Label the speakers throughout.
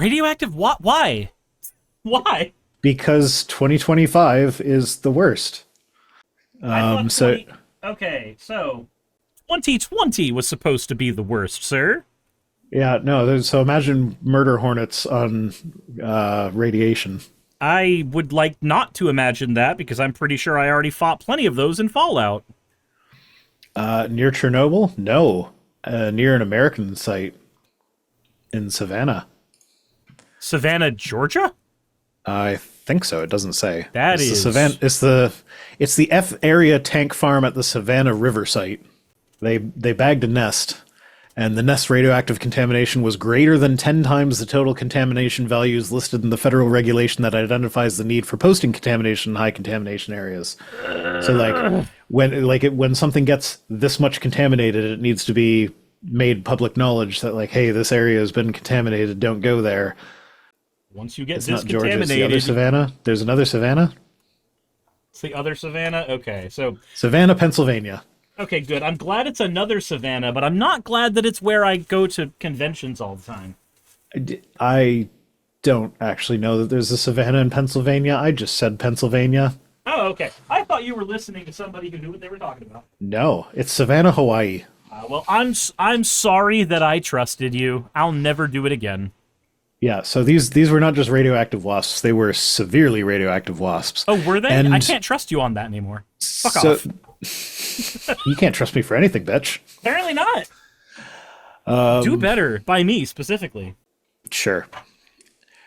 Speaker 1: Radioactive? What? Why? Why?
Speaker 2: Because 2025 is the worst.
Speaker 1: Okay, so 2020 was supposed to be the worst, sir.
Speaker 2: Yeah, no, so imagine murder hornets on radiation.
Speaker 1: I would like not to imagine that, because I'm pretty sure I already fought plenty of those in Fallout.
Speaker 2: Near Chernobyl? No. Near an American site in Savannah.
Speaker 1: Savannah, Georgia?
Speaker 2: I think so. It doesn't say.
Speaker 1: It's
Speaker 2: the F area tank farm at the Savannah River site. They bagged a nest, and the nest radioactive contamination was greater than 10 times the total contamination values listed in the federal regulation that identifies the need for posting contamination in high contamination areas. So when something gets this much contaminated, it needs to be made public knowledge that hey, this area has been contaminated, don't go there.
Speaker 1: Once you get
Speaker 2: it's
Speaker 1: this
Speaker 2: not Georgia,
Speaker 1: contaminated,
Speaker 2: it's the other Savannah. There's another Savannah.
Speaker 1: It's the other Savannah? Okay, so
Speaker 2: Savannah, Pennsylvania.
Speaker 1: Okay, good. I'm glad it's another Savannah, but I'm not glad that it's where I go to conventions all the time.
Speaker 2: I don't actually know that there's a Savannah in Pennsylvania. I just said Pennsylvania.
Speaker 1: Oh, okay. I thought you were listening to somebody who knew what they were talking about.
Speaker 2: No, it's Savannah, Hawaii.
Speaker 1: Well, I'm sorry that I trusted you. I'll never do it again.
Speaker 2: Yeah, so these were not just radioactive wasps; they were severely radioactive wasps.
Speaker 1: Oh, were they?
Speaker 2: And
Speaker 1: I can't trust you on that anymore. Fuck off.
Speaker 2: You can't trust me for anything, bitch.
Speaker 1: Apparently not. Do better, by me specifically.
Speaker 2: Sure.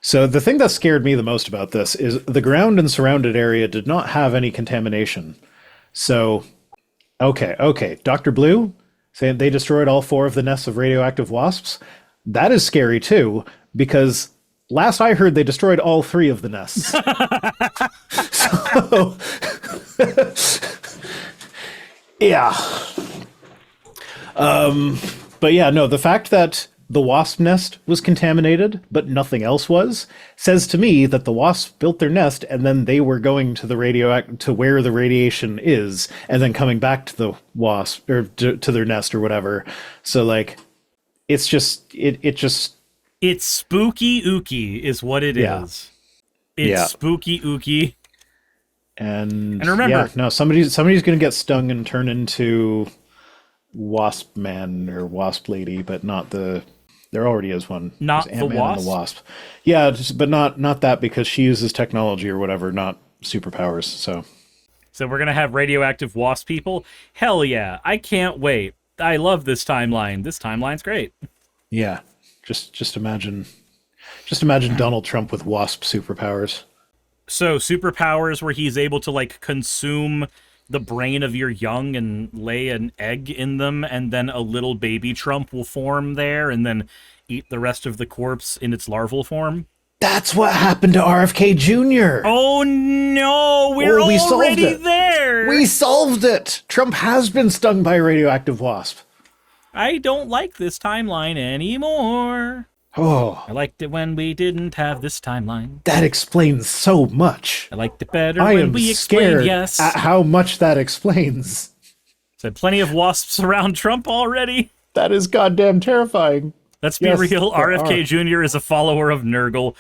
Speaker 2: So the thing that scared me the most about this is the ground and surrounded area did not have any contamination. So, okay, Dr. Blue saying they destroyed all 4 of the nests of radioactive wasps. That is scary too, because last I heard they destroyed all 3 of the nests. Yeah. But yeah, no, the fact that the wasp nest was contaminated, but nothing else was, says to me that the wasps built their nest and then they were going to the to where the radiation is, and then coming back to the wasp or to their nest or whatever. So it's
Speaker 1: spooky ooky is what it is. It's spooky ooky.
Speaker 2: And
Speaker 1: remember,
Speaker 2: somebody's gonna get stung and turn into Wasp Man or Wasp Lady, but not the. There already is one.
Speaker 1: Not
Speaker 2: There's
Speaker 1: the
Speaker 2: Ant-Man
Speaker 1: Wasp.
Speaker 2: and the Wasp. Yeah, but not that, because she uses technology or whatever, not superpowers. So
Speaker 1: we're gonna have radioactive wasp people. Hell yeah! I can't wait. I love this timeline. This timeline's great.
Speaker 2: Yeah, just imagine Donald Trump with wasp superpowers.
Speaker 1: So superpowers where he's able to consume the brain of your young and lay an egg in them, and then a little baby Trump will form there and then eat the rest of the corpse in its larval form.
Speaker 2: That's what happened to RFK Jr.
Speaker 1: Oh no, we're already there.
Speaker 2: We solved it. Trump has been stung by a radioactive wasp.
Speaker 1: I don't like this timeline anymore.
Speaker 2: Oh,
Speaker 1: I liked it when we didn't have this timeline.
Speaker 2: That explains so much.
Speaker 1: I liked it better when we explained yes.
Speaker 2: At how much that explains.
Speaker 1: Said plenty of wasps around Trump already.
Speaker 2: That is goddamn terrifying.
Speaker 1: Let's be real. RFK Jr. is a follower of Nurgle.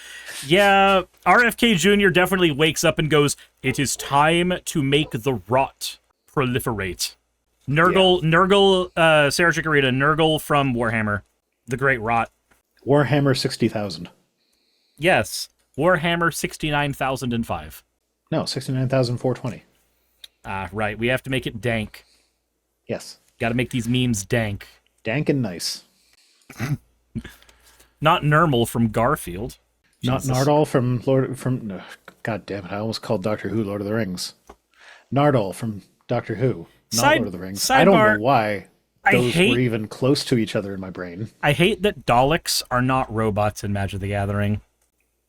Speaker 1: Yeah, RFK Jr. definitely wakes up and goes, "It is time to make the rot proliferate." Nurgle, Sarah Chikorita, Nurgle from Warhammer, the Great Rot.
Speaker 2: Warhammer 60,000.
Speaker 1: Yes, Warhammer 69,005.
Speaker 2: No, 69,420.
Speaker 1: Right. We have to make it dank.
Speaker 2: Yes.
Speaker 1: Got to make these memes dank.
Speaker 2: Dank and nice.
Speaker 1: Not Nermal from Garfield.
Speaker 2: Not
Speaker 1: Jesus.
Speaker 2: Nardal from no, God damn it! I almost called Doctor Who Lord of the Rings. Nardal from Doctor Who, not Lord of the Rings. I don't know why those were even close to each other in my brain.
Speaker 1: I hate that Daleks are not robots in Magic the Gathering.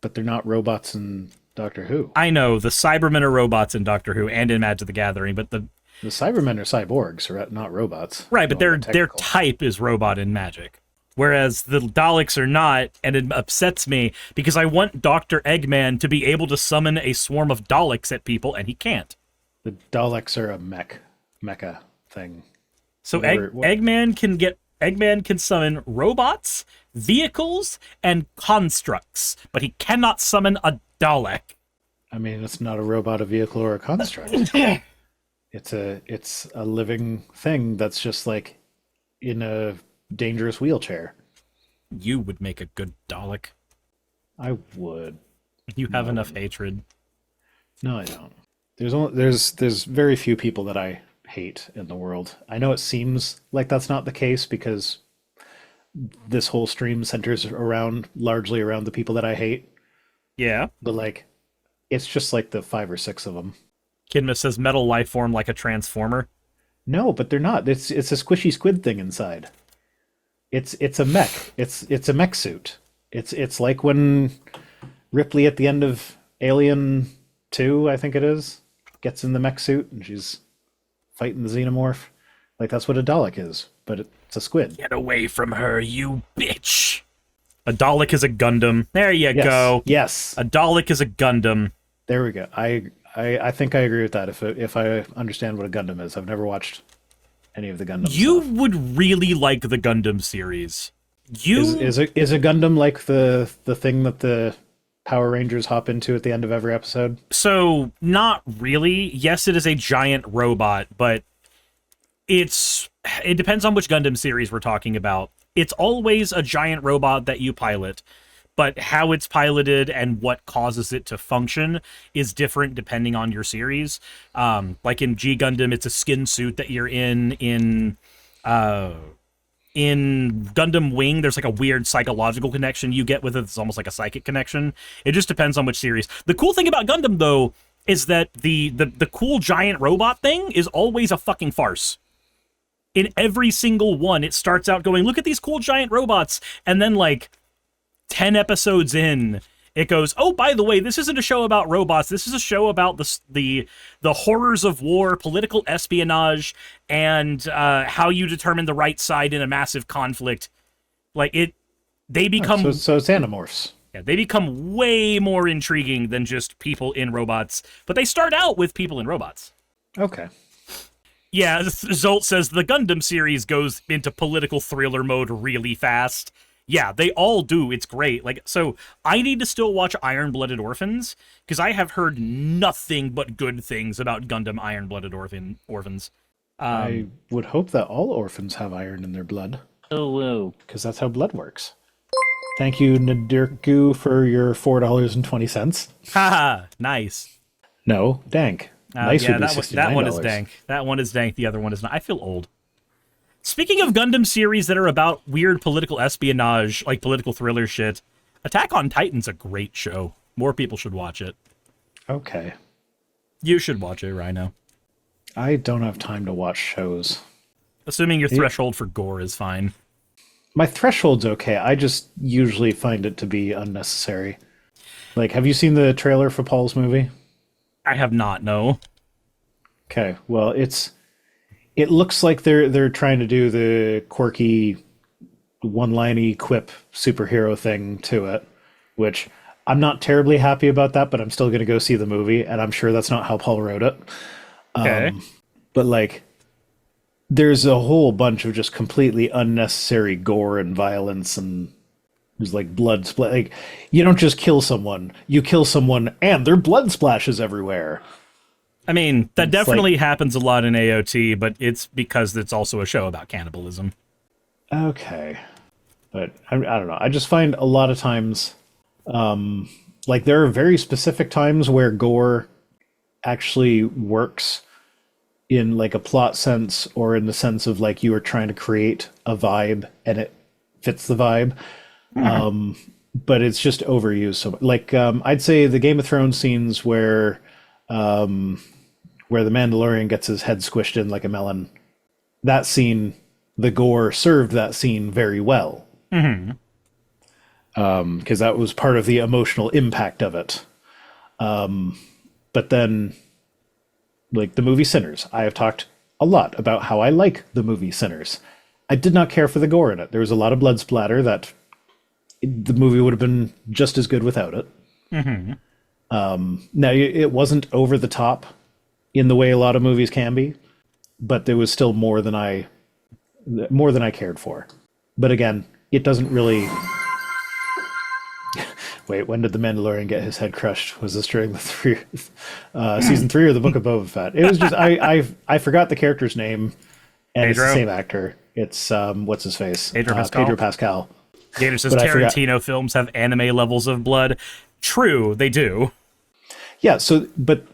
Speaker 2: But they're not robots in Doctor Who.
Speaker 1: I know, the Cybermen are robots in Doctor Who and in Magic the Gathering, but the
Speaker 2: Cybermen are cyborgs, or not robots.
Speaker 1: Right, but their type is robot in Magic. Whereas the Daleks are not, and it upsets me, because I want Dr. Eggman to be able to summon a swarm of Daleks at people, and he can't.
Speaker 2: The Daleks are a mecha thing.
Speaker 1: So Eggman can get Eggman can summon robots, vehicles, and constructs, but he cannot summon a Dalek.
Speaker 2: I mean, it's not a robot, a vehicle, or a construct. It's a living thing that's just like in a dangerous wheelchair.
Speaker 1: You would make a good Dalek.
Speaker 2: I would.
Speaker 1: You have enough hatred.
Speaker 2: No, I don't. There's very few people that I hate in the world. I know it seems like that's not the case because this whole stream centers largely around the people that I hate.
Speaker 1: Yeah.
Speaker 2: But like, it's just like the 5 or 6 of them.
Speaker 1: Kidma says metal life form like a transformer.
Speaker 2: No, but they're not. It's a squishy squid thing inside. It's a mech. It's a mech suit. It's like when Ripley at the end of Alien 2, I think it is, gets in the mech suit and she's fighting the xenomorph. Like, that's what a Dalek is, but it's a squid.
Speaker 1: Get away from her, you bitch! A Dalek is a Gundam. There you go.
Speaker 2: Yes.
Speaker 1: A Dalek is a Gundam.
Speaker 2: There we go. I think I agree with that. If I understand what a Gundam is, I've never watched any of the Gundam.
Speaker 1: You
Speaker 2: stuff.
Speaker 1: would really like the Gundam series.
Speaker 2: Is a Gundam like the thing that the Power Rangers hop into at the end of every episode?
Speaker 1: So, not really. Yes, it is a giant robot, but it depends on which Gundam series we're talking about. It's always a giant robot that you pilot, but how it's piloted and what causes it to function is different depending on your series. Like in G Gundam, it's a skin suit that you're in. In Gundam Wing, there's like a weird psychological connection you get with it. It's almost like a psychic connection. It just depends on which series. The cool thing about Gundam, though, is that the cool giant robot thing is always a fucking farce. In every single one, it starts out going, look at these cool giant robots, and then like 10 episodes in, it goes, oh, by the way, this isn't a show about robots. This is a show about the horrors of war, political espionage, and how you determine the right side in a massive conflict. Like, they become...
Speaker 2: So it's Animorphs.
Speaker 1: Yeah, they become way more intriguing than just people in robots. But they start out with people in robots.
Speaker 2: Okay.
Speaker 1: Yeah, Zolt says the Gundam series goes into political thriller mode really fast. Yeah, they all do. It's great. Like, so I need to still watch Iron-Blooded Orphans because I have heard nothing but good things about Gundam Iron-Blooded Orphans.
Speaker 2: I would hope that all orphans have iron in their blood.
Speaker 1: Oh, whoa.
Speaker 2: Because that's how blood works. Thank you, Nadirku, for your $4.20.
Speaker 1: Haha, nice.
Speaker 2: No, dank. Nice
Speaker 1: yeah,
Speaker 2: would be
Speaker 1: that one is
Speaker 2: $69.
Speaker 1: dank. That one is dank. The other one is not. I feel old. Speaking of Gundam series that are about weird political espionage, like political thriller shit, Attack on Titan's a great show. More people should watch it.
Speaker 2: Okay.
Speaker 1: You should watch it, Rhino.
Speaker 2: I don't have time to watch shows.
Speaker 1: Assuming your threshold for gore is fine.
Speaker 2: My threshold's okay. I just usually find it to be unnecessary. Like, have you seen the trailer for Paul's movie?
Speaker 1: I have not, no.
Speaker 2: Okay, well, it looks like they're trying to do the quirky one-liney quip superhero thing to it, which I'm not terribly happy about that, but I'm still going to go see the movie, and I'm sure that's not how Paul wrote it.
Speaker 1: Okay.
Speaker 2: But like, there's a whole bunch of just completely unnecessary gore and violence, and there's like blood splat. Like, you don't just kill someone; you kill someone, and their blood splashes everywhere.
Speaker 1: I mean, that
Speaker 2: It's
Speaker 1: definitely happens a lot in AOT, but it's because it's also a show about cannibalism.
Speaker 2: Okay. But I don't know. I just find a lot of times, like, there are very specific times where gore actually works in like a plot sense or in the sense of like you are trying to create a vibe and it fits the vibe. But it's just overused. So like, I'd say the Game of Thrones scenes where the Mandalorian gets his head squished in like a melon, that scene, the gore served that scene very well. Because that was part of the emotional impact of it. But then, like the movie Sinners, I have talked a lot about how I like the movie Sinners. I did not care for the gore in it. There was a lot of blood splatter that the movie would have been just as good without it. Now, it wasn't over the top in the way a lot of movies can be, but there was still more than I more than I cared for. But again, it doesn't really. Wait, when did the Mandalorian get his head crushed? Was this during the season 3 or the Book of Boba Fett? It was just I forgot the character's name, and It's the same actor. It's what's his face? Pedro Pascal.
Speaker 1: Gator says Tarantino films have anime levels of blood. True, they do.
Speaker 2: Yeah. So, but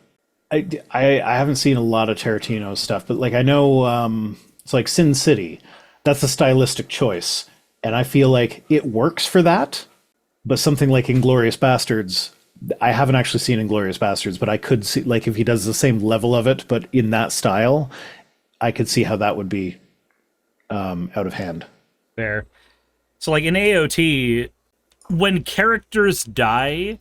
Speaker 2: I haven't seen a lot of Tarantino stuff, but like I know it's like Sin City. That's a stylistic choice, and I feel like it works for that. But something like Inglourious Bastards, I haven't actually seen Inglourious Bastards, but I could see, like, if he does the same level of it, but in that style, I could see how that would be out of hand.
Speaker 1: Fair. So, like, in AOT, when characters die,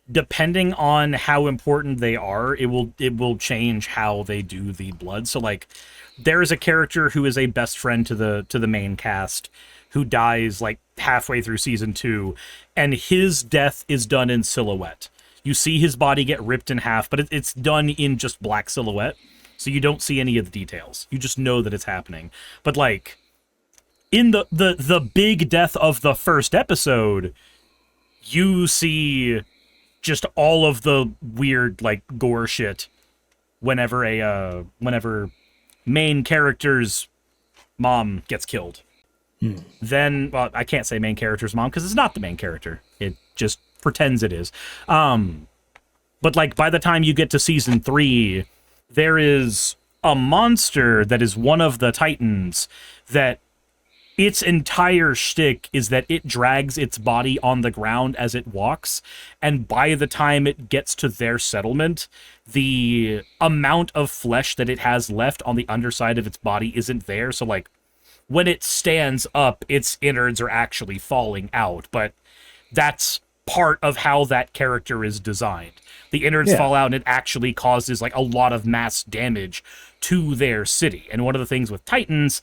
Speaker 1: depending on how important they are, it will change how they do the blood. So, like, there is a character who is a best friend to the main cast who dies like halfway through season 2, and his death is done in silhouette. You see his body get ripped in half, but it's done in just black silhouette, so you don't see any of the details. You just know that it's happening. But like in the big death of the first episode, you see just all of the weird like gore shit whenever main character's mom gets killed. Then, well, I can't say main character's mom because it's not the main character. It just pretends it is. But like by the time you get to season 3, there is a monster that is one of the Titans that its entire shtick is that it drags its body on the ground as it walks, and by the time it gets to their settlement, the amount of flesh that it has left on the underside of its body isn't there. So like when it stands up, its innards are actually falling out, but that's part of how that character is designed. The innards fall out, and it actually causes like a lot of mass damage to their city. And one of the things with Titans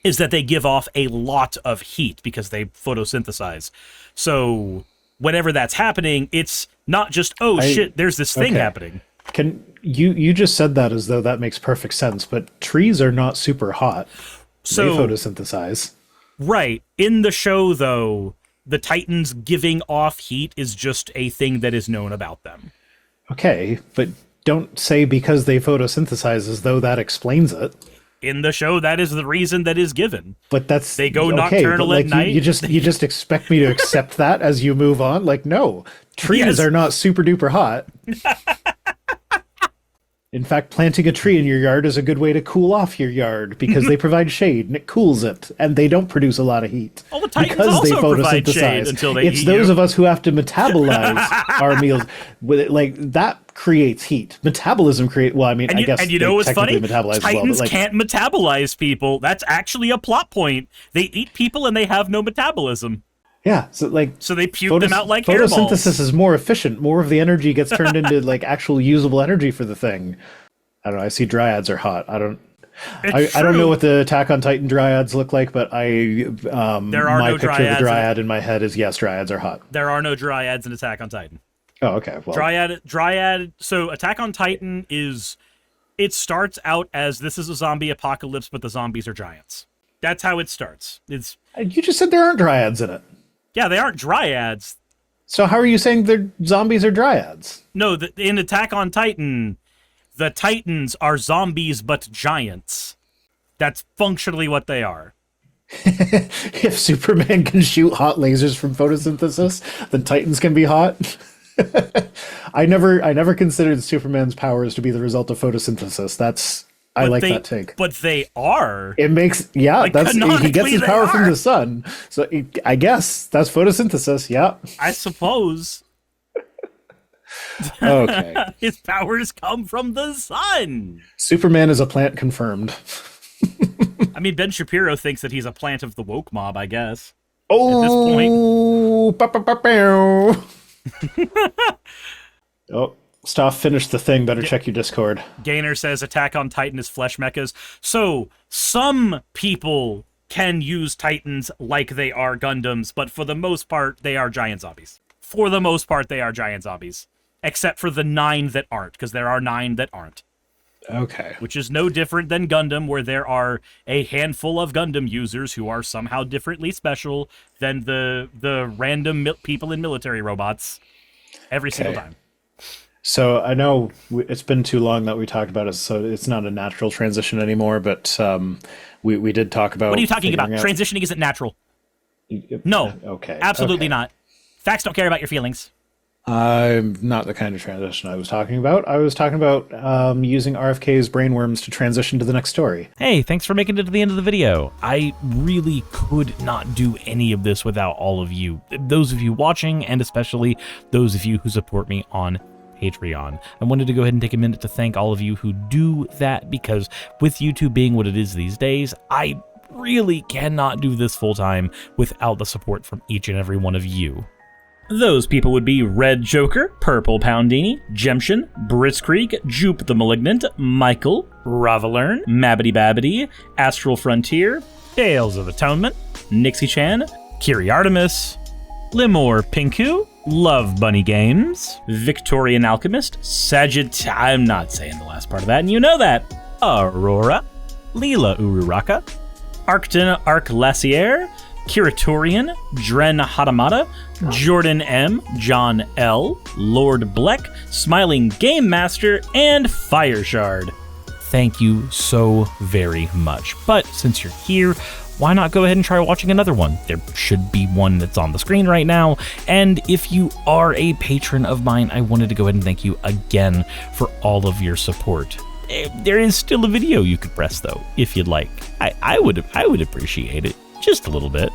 Speaker 1: is that they give off a lot of heat because they photosynthesize. So whenever that's happening, it's not just, shit, there's this thing happening.
Speaker 2: Can you just said that as though that makes perfect sense, but trees are not super hot. So, they photosynthesize. Right.
Speaker 1: In the show, though, the Titans giving off heat is just a thing that is known about them.
Speaker 2: Okay, but don't say because they photosynthesize as though that explains it.
Speaker 1: In the show, that is the reason that is given.
Speaker 2: But that's
Speaker 1: they go nocturnal at night.
Speaker 2: You just expect me to accept that as you move on? Like, no, trees are not super duper hot. In fact, planting a tree in your yard is a good way to cool off your yard because they provide shade and it cools it, and they don't produce a lot of heat.
Speaker 1: Well, the Titans also provide shade until they
Speaker 2: It's those of us who have to metabolize our meals. Like that creates heat. Metabolism creates. Well, I mean, I guess.
Speaker 1: And you know what's funny?
Speaker 2: Titans
Speaker 1: can't metabolize people. That's actually a plot point. They eat people and they have no metabolism.
Speaker 2: Yeah, so
Speaker 1: they puke them out like hairballs.
Speaker 2: Photosynthesis is more efficient. More of the energy gets turned into like actual usable energy for the thing. I don't know. I see dryads are hot. I don't know what the Attack on Titan dryads look like, but my picture of the dryad in my head is yes, dryads are hot.
Speaker 1: There are no dryads in Attack on Titan.
Speaker 2: Oh, okay. Well,
Speaker 1: dryad. So Attack on Titan it starts out as this is a zombie apocalypse, but the zombies are giants. That's how it starts.
Speaker 2: You just said there aren't dryads in it.
Speaker 1: Yeah, they aren't dryads.
Speaker 2: So how are you saying they're zombies or dryads?
Speaker 1: No, in Attack on Titan, the Titans are zombies but giants. That's functionally what they are.
Speaker 2: If Superman can shoot hot lasers from photosynthesis, then Titans can be hot. I never considered Superman's powers to be the result of photosynthesis. I like that take.
Speaker 1: But they are.
Speaker 2: It makes, he gets his power from the sun. So I guess that's photosynthesis, yeah.
Speaker 1: I suppose.
Speaker 2: Okay.
Speaker 1: His powers come from the sun.
Speaker 2: Superman is a plant confirmed.
Speaker 1: I mean, Ben Shapiro thinks that he's a plant of the woke mob, I guess.
Speaker 2: Oh, at this point. Oh. Staff finished the thing. Better check your Discord.
Speaker 1: Gainer says Attack on Titan is flesh mechas. So some people can use Titans like they are Gundams, but for the most part, they are giant zombies. Except for the 9 that aren't, because there are 9 that aren't.
Speaker 2: Okay.
Speaker 1: Which is no different than Gundam, where there are a handful of Gundam users who are somehow differently special than the random people in military robots every single time.
Speaker 2: So I know it's been too long that we talked about it, so it's not a natural transition anymore, but we did talk about...
Speaker 1: What are you talking about? Transitioning isn't natural. No.
Speaker 2: Okay.
Speaker 1: Absolutely not. Facts don't care about your feelings.
Speaker 2: I'm not the kind of transition I was talking about. I was talking about using RFK's brainworms to transition to the next story.
Speaker 3: Hey, thanks for making it to the end of the video. I really could not do any of this without all of you. Those of you watching, and especially those of you who support me on Patreon. I wanted to go ahead and take a minute to thank all of you who do that, because with YouTube being what it is these days, I really cannot do this full time without the support from each and every one of you.
Speaker 1: Those people would be Red Joker, Purple Poundini, Jemshin, Britzkrieg, Jupe the Malignant, Michael, Ravalern, Mabbity Babbity, Astral Frontier, Tales of Atonement, Nixie-chan, Kiri Artemis, Limor Pinku, Love Bunny Games, Victorian Alchemist, I'm not saying the last part of that, and you know that, Aurora, Leela Ururaka, Arcton Arclacier, Kiratorian, Dren Hadamata, Jordan M, John L, Lord Bleck, Smiling Game Master, and Fireshard.
Speaker 3: Thank you so very much. But since you're here, why not go ahead and try watching another one? There should be one that's on the screen right now. And if you are a patron of mine, I wanted to go ahead and thank you again for all of your support. There is still a video you could press though, if you'd like. I would appreciate it just a little bit.